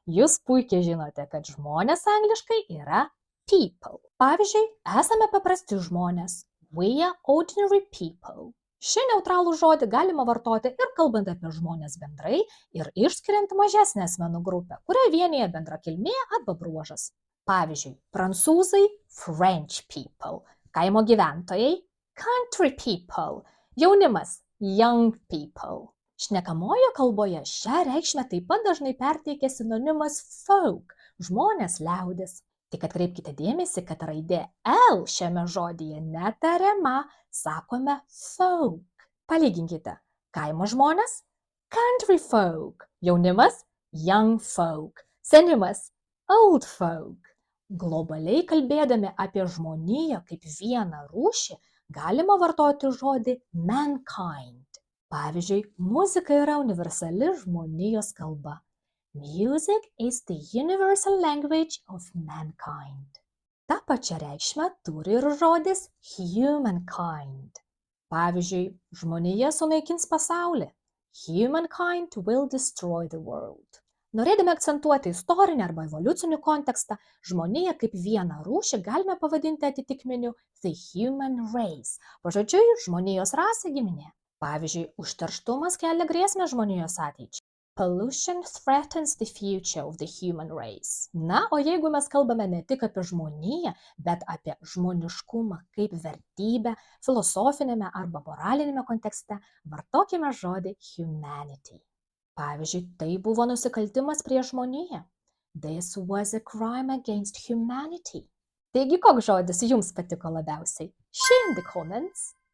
Jūs puikiai žinote, kad žmonės angliškai yra people. Pavyzdžiui, esame paprasti žmonės. We are ordinary people. Šį neutralų žodį galima vartoti ir kalbant apie žmonės bendrai, ir išskiriant mažesnę asmenų grupę, kurią vienyje bendra kilmė arba bruožas. Pavyzdžiui, prancūzai French people, kaimo gyventojai country people, jaunimas young people. Šnekamojo kalboje šią reikšmę taip pat dažnai perteikia sinonimas folk, žmonės liaudis. Tik atkreipkite dėmesį, kad raidė L šiame žodyje netariama, sakome folk. Palyginkite, kaimo žmonės country folk, jaunimas young folk, senimas old folk. Globaliai kalbėdami apie žmoniją kaip vieną rūšį, galima vartoti žodį mankind. Pavyzdžiui, muzika yra universali žmonijos kalba. Music is the universal language of mankind. Ta pačia reikšmė turi ir žodis humankind. Pavyzdžiui, žmonija sunaikins pasaulį. Humankind will destroy the world. Norėdami akcentuoti istorinį arba evoliucinį kontekstą, žmoniją kaip vieną rūšį galime pavadinti atitikmeniu the human race. Pažodžiui, žmonijos rasė giminė. Pavyzdžiui, užterštumas kelia grėsmę žmonijos ateičiai. Pollution threatens the future of the human race. Na, o jeigu mes kalbame ne tik apie žmoniją, bet apie žmoniškumą kaip vertybę, filosofinėme arba moralinėme kontekste, vartokime žodį humanity. Pavyzdžiui, tai buvo nusikaltimas prieš žmoniją. This was a crime against humanity. Taigi, koks žodis jums patiko labiausiai? Share in the comments.